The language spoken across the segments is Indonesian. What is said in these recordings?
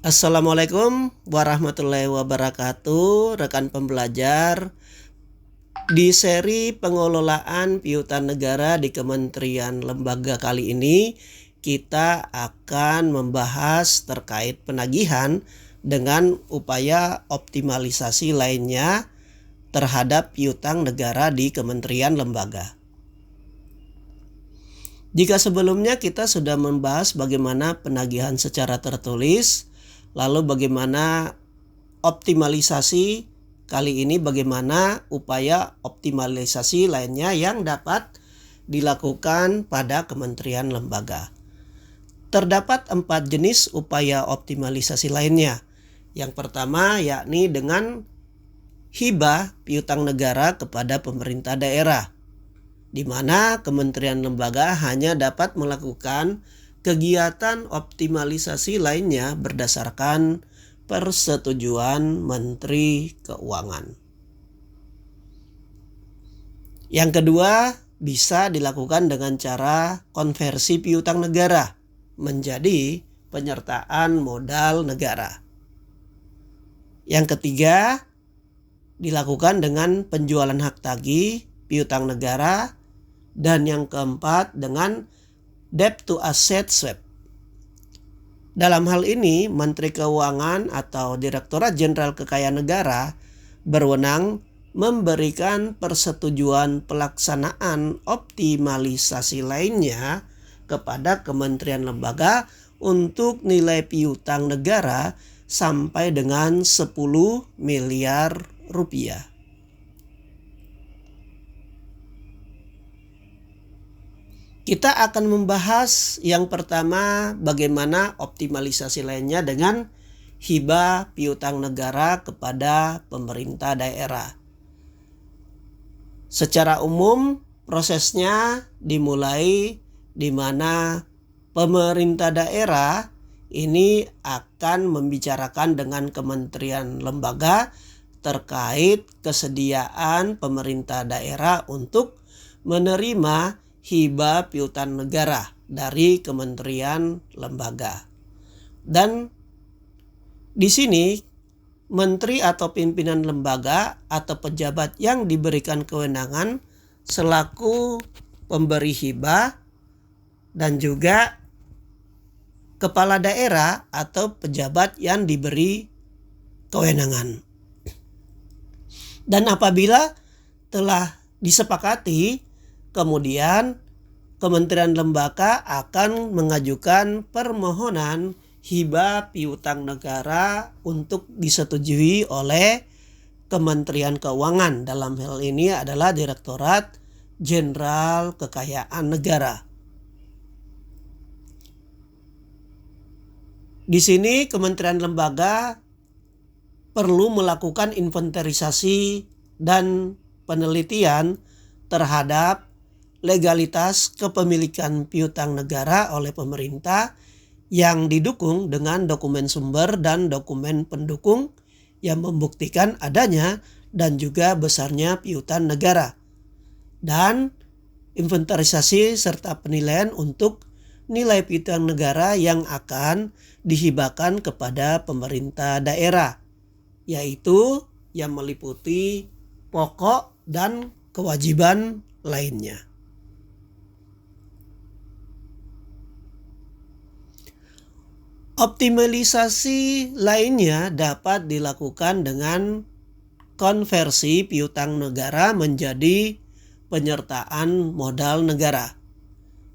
Assalamualaikum warahmatullahi wabarakatuh, rekan pembelajar. Di seri pengelolaan piutang negara di Kementerian Lembaga kali ini, kita akan membahas terkait penagihan dengan upaya optimalisasi lainnya terhadap piutang negara di Kementerian Lembaga. Jika sebelumnya kita sudah membahas bagaimana penagihan secara tertulis, lalu bagaimana optimalisasi, kali ini bagaimana upaya optimalisasi lainnya yang dapat dilakukan pada kementerian lembaga. Terdapat 4 jenis upaya optimalisasi lainnya. Yang pertama yakni dengan hibah piutang negara kepada pemerintah daerah, di mana kementerian lembaga hanya dapat melakukan kegiatan optimalisasi lainnya berdasarkan persetujuan Menteri Keuangan. Yang kedua, bisa dilakukan dengan cara konversi piutang negara menjadi penyertaan modal negara. Yang ketiga, dilakukan dengan penjualan hak tagih piutang negara. Dan yang keempat, dengan debt to asset swap. Dalam hal ini, Menteri Keuangan atau Direktorat Jenderal Kekayaan Negara berwenang memberikan persetujuan pelaksanaan optimalisasi lainnya kepada kementerian lembaga untuk nilai piutang negara sampai dengan 10 miliar rupiah. Kita akan membahas yang pertama bagaimana optimalisasi lainnya dengan hibah piutang negara kepada pemerintah daerah. Secara umum prosesnya dimulai di mana pemerintah daerah ini akan membicarakan dengan kementerian lembaga terkait kesediaan pemerintah daerah untuk menerima hibah piutang negara dari kementerian lembaga. Dan di sini menteri atau pimpinan lembaga atau pejabat yang diberikan kewenangan selaku pemberi hibah dan juga kepala daerah atau pejabat yang diberi kewenangan. Dan apabila telah disepakati, kemudian kementerian lembaga akan mengajukan permohonan hibah piutang negara untuk disetujui oleh Kementerian Keuangan. Dalam hal ini adalah Direktorat Jenderal Kekayaan Negara. Di sini kementerian lembaga perlu melakukan inventarisasi dan penelitian terhadap legalitas kepemilikan piutang negara oleh pemerintah yang didukung dengan dokumen sumber dan dokumen pendukung yang membuktikan adanya dan juga besarnya piutang negara, dan inventarisasi serta penilaian untuk nilai piutang negara yang akan dihibahkan kepada pemerintah daerah, yaitu yang meliputi pokok dan kewajiban lainnya. Optimalisasi lainnya dapat dilakukan dengan konversi piutang negara menjadi penyertaan modal negara,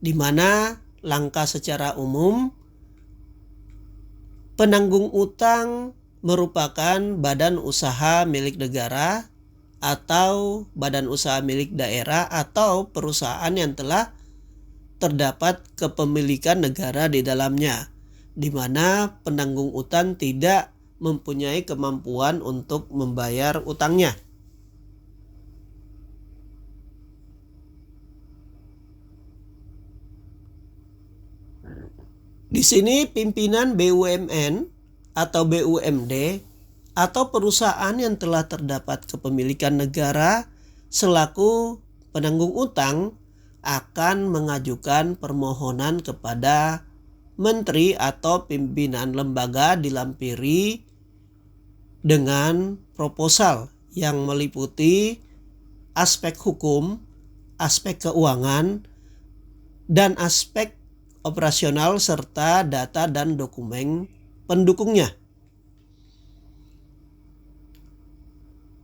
di mana langkah secara umum penanggung utang merupakan badan usaha milik negara atau badan usaha milik daerah atau perusahaan yang telah terdapat kepemilikan negara di dalamnya, di mana penanggung utang tidak mempunyai kemampuan untuk membayar utangnya. Di sini pimpinan BUMN atau BUMD atau perusahaan yang telah terdapat kepemilikan negara selaku penanggung utang akan mengajukan permohonan kepada menteri atau pimpinan lembaga dilampiri dengan proposal yang meliputi aspek hukum, aspek keuangan, dan aspek operasional serta data dan dokumen pendukungnya.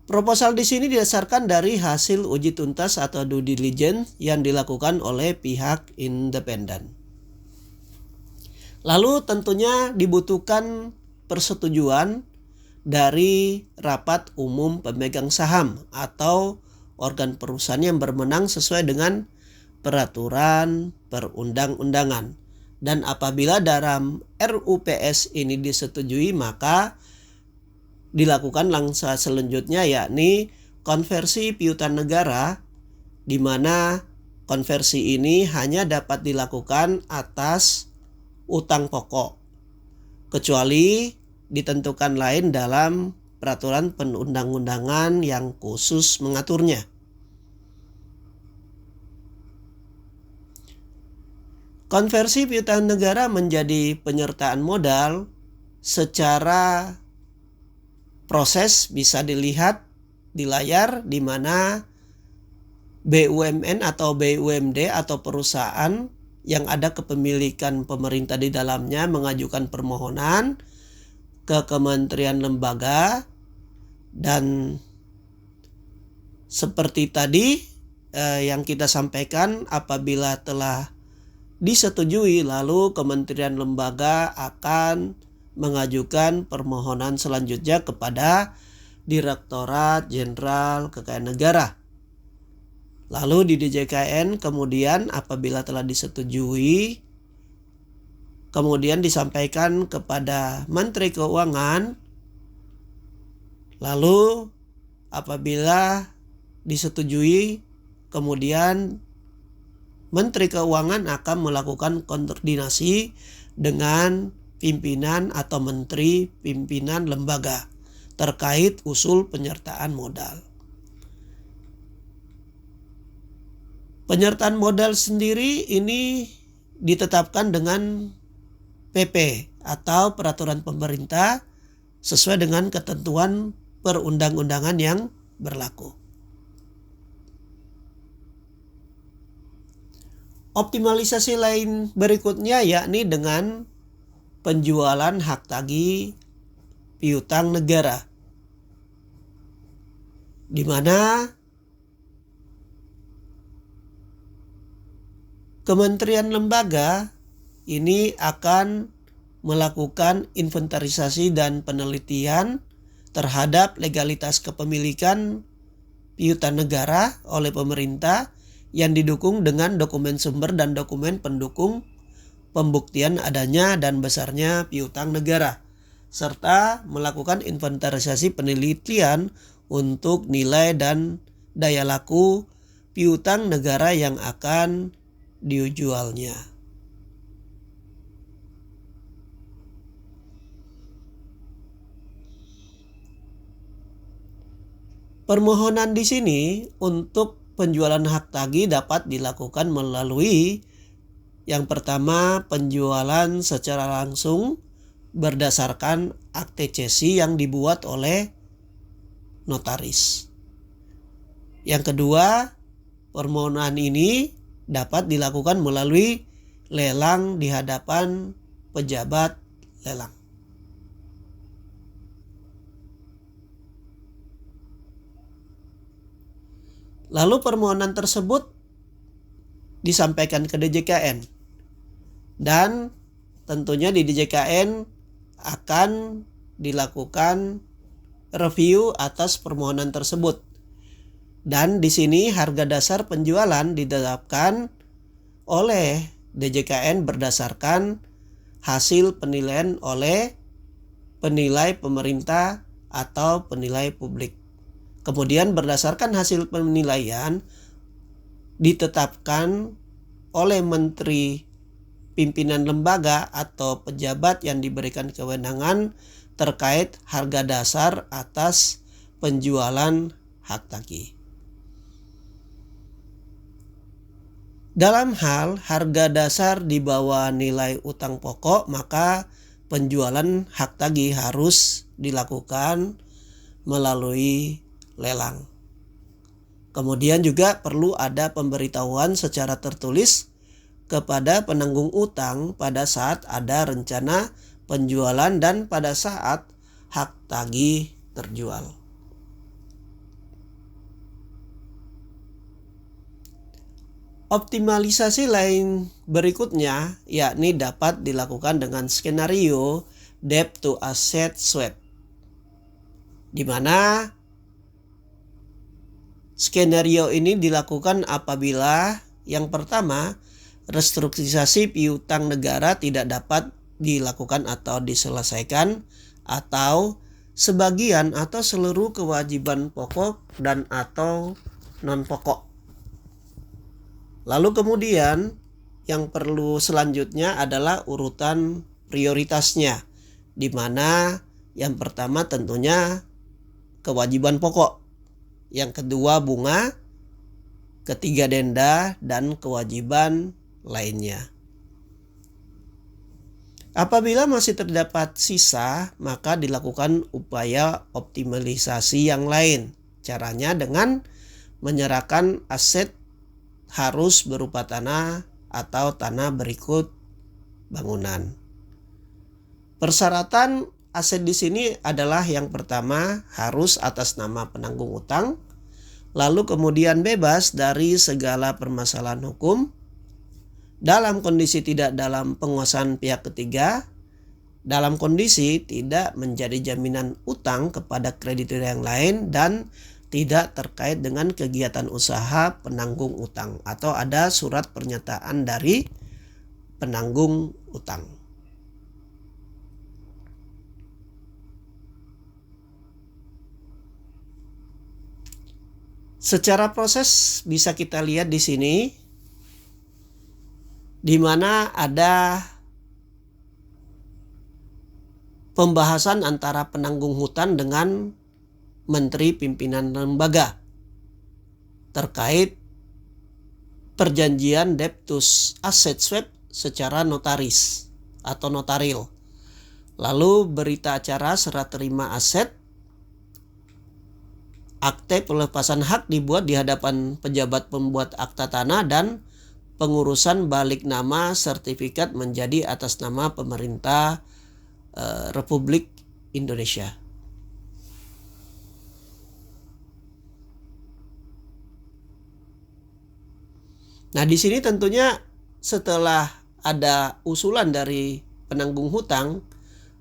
Proposal di sini didasarkan dari hasil uji tuntas atau due diligence yang dilakukan oleh pihak independen. Lalu tentunya dibutuhkan persetujuan dari rapat umum pemegang saham atau organ perusahaan yang berwenang sesuai dengan peraturan perundang-undangan. Dan apabila dalam RUPS ini disetujui, maka dilakukan langkah selanjutnya, yakni konversi piutang negara, di mana konversi ini hanya dapat dilakukan atas utang pokok, kecuali ditentukan lain dalam peraturan perundang-undangan yang khusus mengaturnya. Konversi piutang negara menjadi penyertaan modal secara proses bisa dilihat di layar, di mana BUMN atau BUMD atau perusahaan yang ada kepemilikan pemerintah di dalamnya mengajukan permohonan ke kementerian lembaga, dan seperti tadi yang kita sampaikan, apabila telah disetujui, lalu kementerian lembaga akan mengajukan permohonan selanjutnya kepada Direktorat Jenderal Kekayaan Negara. Lalu di DJKN kemudian apabila telah disetujui, kemudian disampaikan kepada Menteri Keuangan. Lalu apabila disetujui, kemudian Menteri Keuangan akan melakukan koordinasi dengan pimpinan atau menteri pimpinan lembaga terkait usul penyertaan modal. Penyertaan modal sendiri ini ditetapkan dengan PP atau peraturan pemerintah sesuai dengan ketentuan perundang-undangan yang berlaku. Optimalisasi lain berikutnya yakni dengan penjualan hak tagih piutang negara, di mana kementerian lembaga ini akan melakukan inventarisasi dan penelitian terhadap legalitas kepemilikan piutang negara oleh pemerintah yang didukung dengan dokumen sumber dan dokumen pendukung pembuktian adanya dan besarnya piutang negara, serta melakukan inventarisasi penelitian untuk nilai dan daya laku piutang negara yang akan dijualnya. Permohonan di sini untuk penjualan hak tagih dapat dilakukan melalui yang pertama, penjualan secara langsung berdasarkan akte cesi yang dibuat oleh notaris. Yang kedua, permohonan ini dapat dilakukan melalui lelang di hadapan pejabat lelang. Lalu permohonan tersebut disampaikan ke DJKN, dan tentunya di DJKN akan dilakukan review atas permohonan tersebut. Dan di sini harga dasar penjualan ditetapkan oleh DJKN berdasarkan hasil penilaian oleh penilai pemerintah atau penilai publik. Kemudian berdasarkan hasil penilaian ditetapkan oleh menteri pimpinan lembaga atau pejabat yang diberikan kewenangan terkait harga dasar atas penjualan hak tagih. Dalam hal harga dasar di bawah nilai utang pokok, maka penjualan hak tagih harus dilakukan melalui lelang. Kemudian juga perlu ada pemberitahuan secara tertulis kepada penanggung utang pada saat ada rencana penjualan dan pada saat hak tagih terjual. Optimalisasi lain berikutnya yakni dapat dilakukan dengan skenario debt to asset swap, di mana skenario ini dilakukan apabila yang pertama, restrukturisasi piutang negara tidak dapat dilakukan atau diselesaikan, atau sebagian atau seluruh kewajiban pokok dan atau non pokok. Lalu kemudian yang perlu selanjutnya adalah urutan prioritasnya, di mana yang pertama tentunya kewajiban pokok, yang kedua bunga, ketiga denda, dan kewajiban lainnya. Apabila masih terdapat sisa, maka dilakukan upaya optimalisasi yang lain. Caranya dengan menyerahkan aset harus berupa tanah atau tanah berikut bangunan. Persyaratan aset di sini adalah yang pertama harus atas nama penanggung utang, lalu kemudian bebas dari segala permasalahan hukum, dalam kondisi tidak dalam penguasaan pihak ketiga, dalam kondisi tidak menjadi jaminan utang kepada kreditur yang lain, dan tidak terkait dengan kegiatan usaha penanggung utang atau ada surat pernyataan dari penanggung utang. Secara proses bisa kita lihat di sini, di mana ada pembahasan antara penanggung hutang dengan Menteri Pimpinan Lembaga terkait perjanjian debt to asset swap secara notaris atau notaril. Lalu berita acara serah terima aset, akte pelepasan hak dibuat di hadapan pejabat pembuat akta tanah, dan pengurusan balik nama sertifikat menjadi atas nama pemerintah Republik Indonesia. Nah, di sini tentunya setelah ada usulan dari penanggung hutang,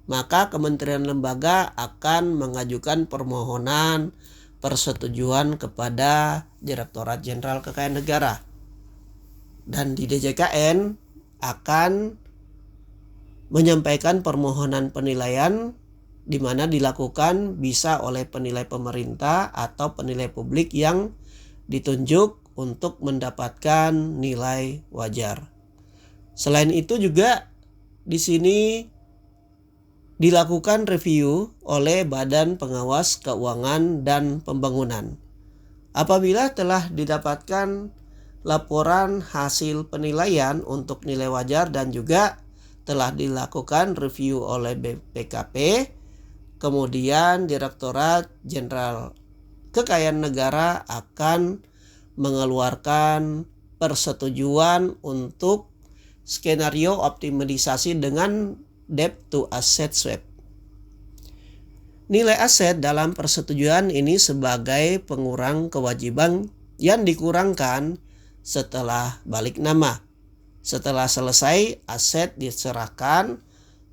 maka Kementerian Lembaga akan mengajukan permohonan persetujuan kepada Direktorat Jenderal Kekayaan Negara. Dan di DJKN akan menyampaikan permohonan penilaian, di mana dilakukan bisa oleh penilai pemerintah atau penilai publik yang ditunjuk untuk mendapatkan nilai wajar. Selain itu juga di sini dilakukan review oleh Badan Pengawas Keuangan dan Pembangunan. Apabila telah didapatkan laporan hasil penilaian untuk nilai wajar dan juga telah dilakukan review oleh BPKP, kemudian Direktorat Jenderal Kekayaan Negara akan mengeluarkan persetujuan untuk skenario optimalisasi dengan debt to asset swap. Nilai aset dalam persetujuan ini sebagai pengurang kewajiban yang dikurangkan setelah balik nama. Setelah selesai, aset diserahkan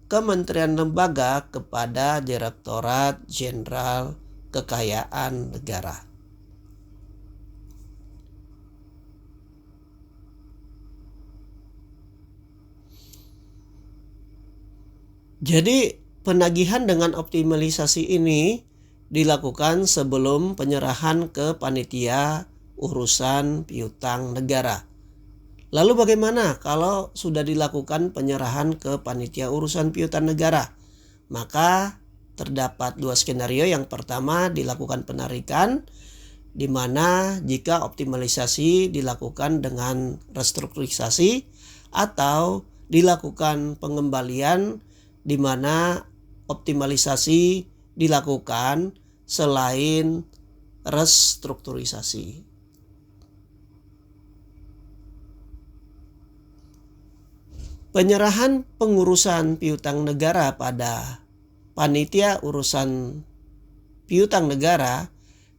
Kementerian Lembaga kepada Direktorat Jenderal Kekayaan Negara. Jadi penagihan dengan optimalisasi ini dilakukan sebelum penyerahan ke panitia urusan piutang negara. Lalu bagaimana kalau sudah dilakukan penyerahan ke panitia urusan piutang negara? Maka terdapat dua skenario. Yang pertama dilakukan penarikan, di mana jika optimalisasi dilakukan dengan restrukturisasi, atau dilakukan pengembalian di mana optimalisasi dilakukan selain restrukturisasi. Penyerahan pengurusan piutang negara pada panitia urusan piutang negara,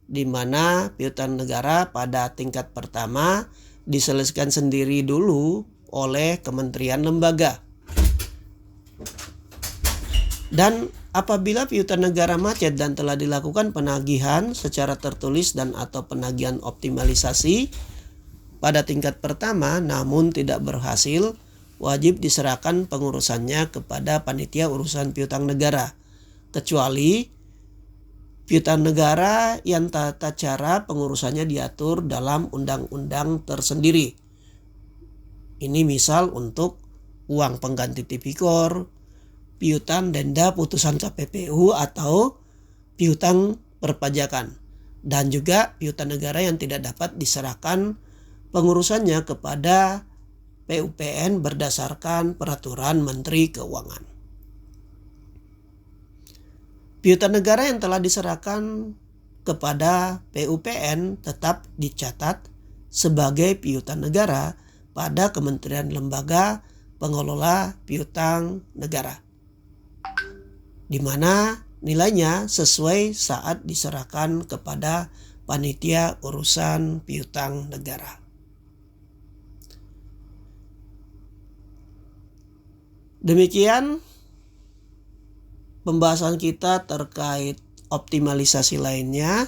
di mana piutang negara pada tingkat pertama diselesaikan sendiri dulu oleh kementerian lembaga. Dan apabila piutang negara macet dan telah dilakukan penagihan secara tertulis dan atau penagihan optimalisasi pada tingkat pertama namun tidak berhasil, wajib diserahkan pengurusannya kepada panitia urusan piutang negara, kecuali piutang negara yang tata cara pengurusannya diatur dalam undang-undang tersendiri. Ini misal untuk uang pengganti tipikor, piutang denda putusan KPPU atau piutang perpajakan, dan juga piutang negara yang tidak dapat diserahkan pengurusannya kepada PUPN berdasarkan peraturan Menteri Keuangan. Piutang negara yang telah diserahkan kepada PUPN tetap dicatat sebagai piutang negara pada Kementerian Lembaga Pengelola Piutang Negara, di mana nilainya sesuai saat diserahkan kepada panitia urusan piutang negara. Demikian pembahasan kita terkait optimalisasi lainnya.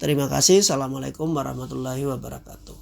Terima kasih. Assalamualaikum warahmatullahi wabarakatuh.